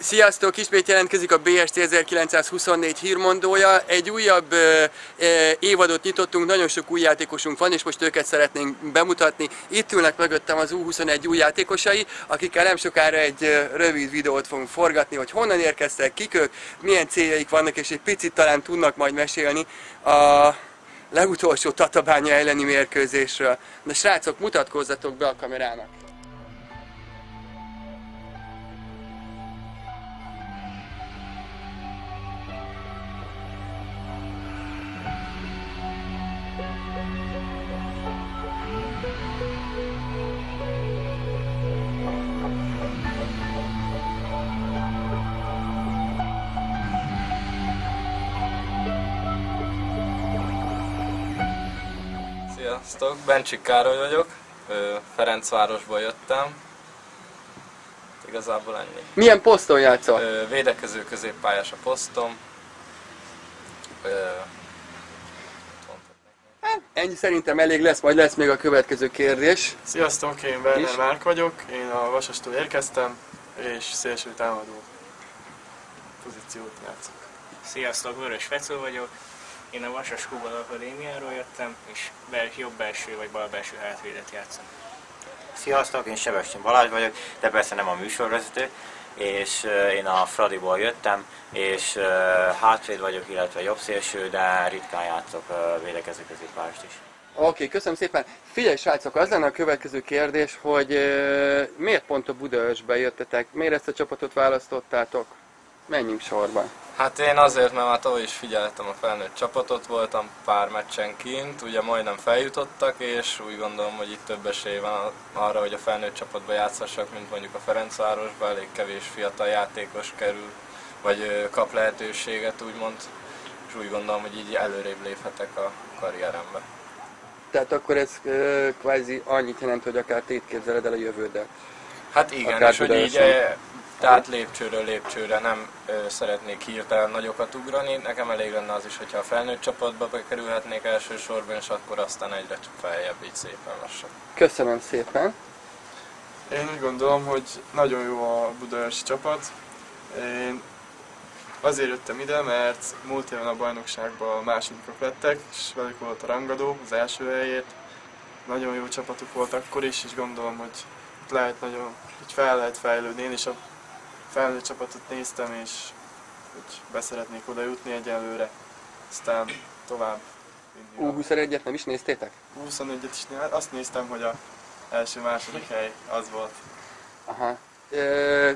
Sziasztok! Ismét jelentkezik a BST 1924 hírmondója. Egy újabb évadot nyitottunk, nagyon sok új játékosunk van, és most őket szeretnénk bemutatni. Itt ülnek mögöttem az U21 új játékosai, akikkel nem sokára egy rövid videót fogunk forgatni, hogy honnan érkeztek, kik ők, milyen céljaik vannak, és egy picit talán tudnak majd mesélni a legutolsó Tatabánya elleni mérkőzésről. De srácok, mutatkozzatok be a kamerának! Sziasztok! Bencsik Károly vagyok, Ferencvárosból jöttem. Igazából ennyi. Milyen poszton játszol? Védekező középpályás a posztom. Ennyi szerintem elég lesz, majd lesz még a következő kérdés. Sziasztok, én Werner Márk vagyok, én a Vasastól érkeztem, és szélső támadó pozíciót játszok. Sziasztok, Vörös Fecó vagyok, én a Vasas Futball Akadémiáról jöttem, és jobb belső vagy bal belső hátvédet játszom. Sziasztok, én Sebestyén Balázs vagyok, de persze nem a műsorvezető, és én a Fradiból jöttem, és hátvéd vagyok, illetve jobb szélső, de ritkán játszok védekező középpályást is. Oké, köszönöm szépen. Figyelj srácok, az lenne a következő kérdés, hogy miért pont a Budaörsbe jöttetek? Miért ezt a csapatot választottátok? Menjünk sorban. Hát én azért, mert már tavaly is figyeltem a felnőtt csapatot, voltam pár meccsen kint, ugye majdnem feljutottak, és úgy gondolom, hogy itt több esély van arra, hogy a felnőtt csapatba játszhassak, mint mondjuk a Ferencvárosban, elég kevés fiatal játékos kerül, vagy kap lehetőséget úgymond, és úgy gondolom, hogy így előrébb léphetek a karrierembe. Tehát akkor ez kvázi annyit jelent, hogy akár te itt képzeled el a jövődet? Hát igen, akár és hogy így tehát lépcsőről lépcsőre nem szeretnék hirtelen nagyokat ugrani, nekem elég lenne az is, hogyha a felnőtt csapatba bekerülhetnék elsősorban, és akkor aztán egyre feljebb, így szépen lassan. Köszönöm szépen! Én úgy gondolom, hogy nagyon jó a budaörsi csapat. Én azért jöttem ide, mert múlt éven a bajnokságban másodikok lettek, és velük volt a rangadó az első helyért. Nagyon jó csapatuk volt akkor is, és gondolom, hogy lehet nagyon, hogy fel lehet fejlődni. Én is a felnőtt csapatot néztem, és hogy beszeretnék oda jutni egyelőre, aztán tovább vinni. U21-et nem is néztétek? 21-et is azt néztem, hogy a első-második hely az volt. Aha.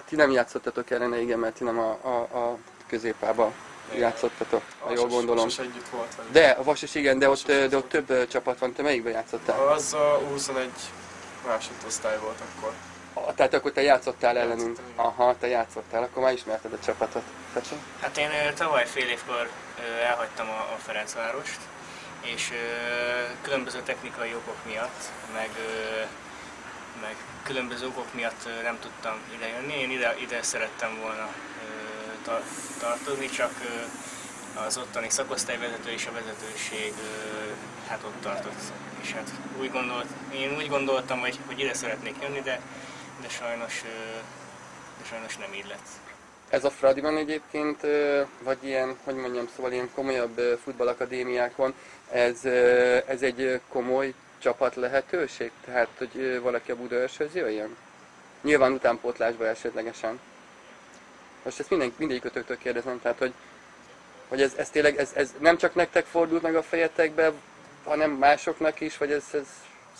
Ti nem játszottatok ellene, igen, mert ti nem a középpába játszottatok, ha jól gondolom. Vasas együtt volt velük. De, a Vasas igen, de ott több csapat van, te melyikben játszottál? Az a 21 másodosztály volt akkor. Tehát akkor te játszottál ellenünk. Aha, te játszottál, akkor már ismerted a csapatot. Fecó? Hát én tavaly fél évkor elhagytam a Ferencvárost, és különböző technikai okok miatt, meg különböző okok miatt nem tudtam idejönni. Én ide szerettem volna tartozni, csak az ottani szakosztályvezető és a vezetőség hát ott tartott. És hát én úgy gondoltam, hogy ide szeretnék jönni, de sajnos nem így lett. Ez a Fradiban egyébként, vagy ilyen, hogy mondjam, szóval ilyen komolyabb futballakadémiákon, ez egy komoly csapat lehetőség? Tehát, hogy valaki a Budaörshöz jöjjön? Nyilván utánpótlásba esetlegesen. Most ezt mindegyikötöktől kérdezem, tehát, hogy ez tényleg, ez nem csak nektek fordult meg a fejetekbe, hanem másoknak is, vagy ez...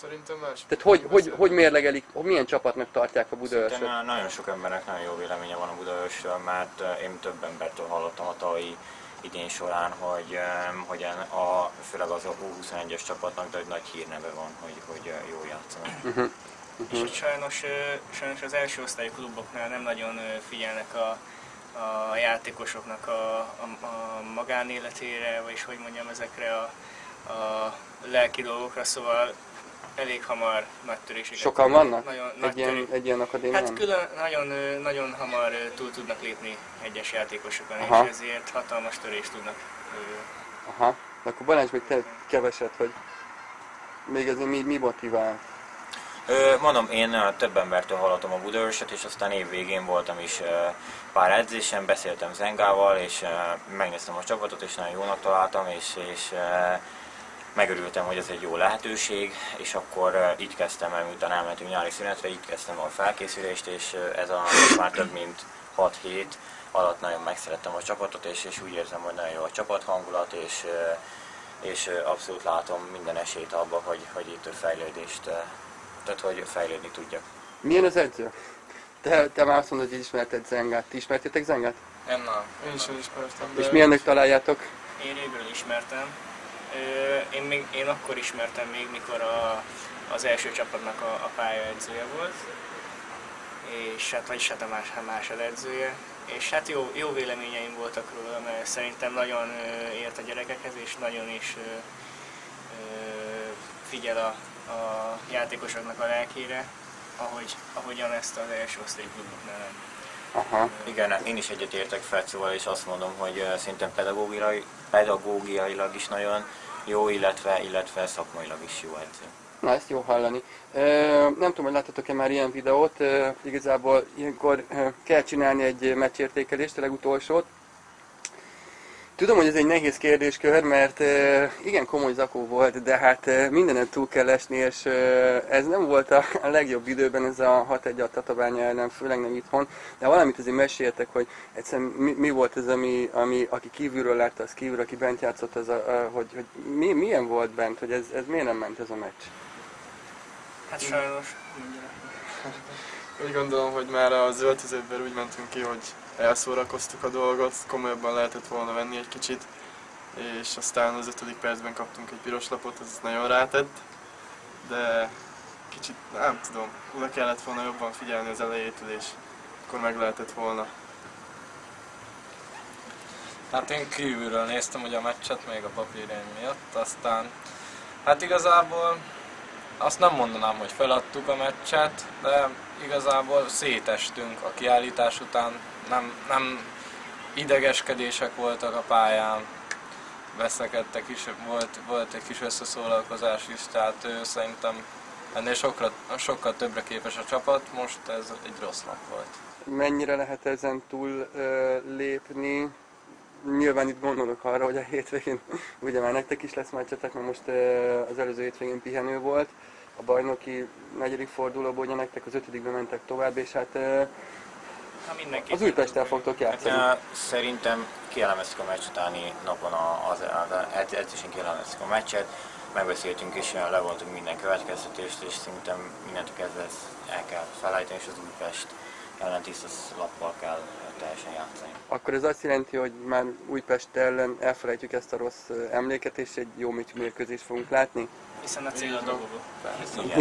Szerintem más. Tehát hogy mérlegelik, milyen csapatnak tartják a Budaörsöt? Szerintem nagyon sok embernek nagyon jó véleménye van a Budaörsről, mert én több embertől hallottam a tavalyi idén során, hogy főleg az a U21-es csapatnak de egy nagy hírneve van, hogy jól játszanak. És hogy sajnos az első osztályú kluboknál nem nagyon figyelnek a játékosoknak a magánéletére, vagyis hogy mondjam, ezekre a lelki dolgokra, szóval elég hamar nagy töréseket. Sokan vannak? Egy ilyen akadémián? Hát nagyon hamar túl tudnak lépni egyes játékosokon, és ezért hatalmas törést tudnak. Aha. De akkor Balázs, még te keveset, hogy még ez mi motivál? Mondom, én több embertől hallottam a Budaörsöt, és aztán évvégén voltam is pár edzésen, beszéltem Zengával, és megnéztem a csapatot, és nagyon jónak találtam, és megörültem, hogy ez egy jó lehetőség, és akkor így kezdtem el, miután elmentünk nyári szünetre, így kezdtem a felkészülést, és ez a már több mint 6 hét alatt nagyon megszerettem a csapatot, és úgy érzem, hogy nagyon jó a csapathangulat, és abszolút látom minden esélyt abba, hogy itt a fejlődést, tehát hogy fejlődni tudjak. Milyen az edző? Te már azt mondod, hogy ismerted Zengát. Ti ismertétek Zengát? Én nem. Én is ismertem. És milyennek találjátok? Én régről ismertem. Én akkor ismertem még, mikor az első csapatnak a pályaedzője volt, és hát vagyis hát a másodedzője. És hát jó véleményeim voltak róla, mert szerintem nagyon ért a gyerekekhez, és nagyon is figyel a játékosoknak a lelkére, ahogyan ezt az első osztály kluboknál nem. Aha. Igen, én is egyetértek Fecóval, és azt mondom, hogy szerintem pedagógiailag is nagyon jó, illetve szakmailag is jó edző. Na, ezt jó hallani. Nem tudom, hogy láttatok-e már ilyen videót, igazából ilyenkor kell csinálni egy meccsértékelést, a legutolsót. Tudom, hogy ez egy nehéz kérdéskör, mert igen komoly zakó volt, de hát mindenen túl kell esni, és ez nem volt a legjobb időben, ez a 6-1 a Tatabánya ellen, főleg nem itthon. De valamit azért meséljetek, hogy egyszerűen mi volt ez, ami aki kívülről látta, az kívül, aki bent játszott, az hogy milyen volt bent, hogy ez miért nem ment ez a meccs? Hát sajnos. Úgy gondolom, hogy már az öltözőben úgy mentünk ki, hogy elszórakoztuk a dolgot, komolyabban lehetett volna venni egy kicsit, és aztán az 5. percben kaptunk egy piros lapot, ez nagyon rátett, de kicsit nem tudom, oda kellett volna jobban figyelni az elejétől, és akkor meg lehetett volna. Hát én kívülről néztem ugye a meccset, még a papírjaim miatt, aztán hát igazából azt nem mondanám, hogy feladtuk a meccset, de igazából szétestünk a kiállítás után, nem idegeskedések voltak a pályán, veszekedtek is, volt egy kis összeszólalkozás is, tehát szerintem ennél sokkal többre képes a csapat, most ez egy rossz nap volt. Mennyire lehet ezen túl lépni? Nyilván itt gondolok arra, hogy a hétvégén ugye már nektek is lesz meccsetek, mert most az előző hétvégén pihenő volt. A bajnoki 4. fordulóból ugye nektek az 5-ben mentek tovább, és hát az Újpesttel fogtok játszani. Szerintem kielemeztük a meccs utáni napon az edzésen kielemeztük a meccset, megbeszéltünk és levontunk minden következtetést, és szerintem mindentől kezdve el kell felejteni, és az Újpest ellen tiszta lappal kell teljesen játszani. Akkor ez azt jelenti, hogy már Újpest ellen elfelejtjük ezt a rossz emléket, és egy jó mérkőzést fogunk látni? Hiszen a cél a dolgok.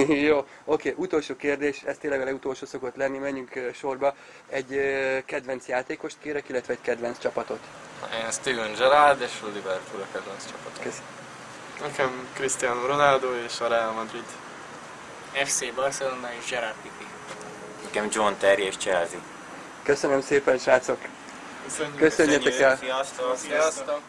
Jó, oké, utolsó kérdés, ez tényleg a legutolsó szokott lenni, menjünk sorba. Egy kedvenc játékost kérek, illetve egy kedvenc csapatot. Én Steven Gerrard és Liverpool a kedvenc csapatom. Köszönöm. Nekem Cristiano Ronaldo és a Real Madrid. FC Barcelona és Gerard Pipi. Nekem John Terry és Chelsea. Köszönöm szépen, srácok! Köszönjük. Köszönjetek el! Sziasztok! Sziasztok!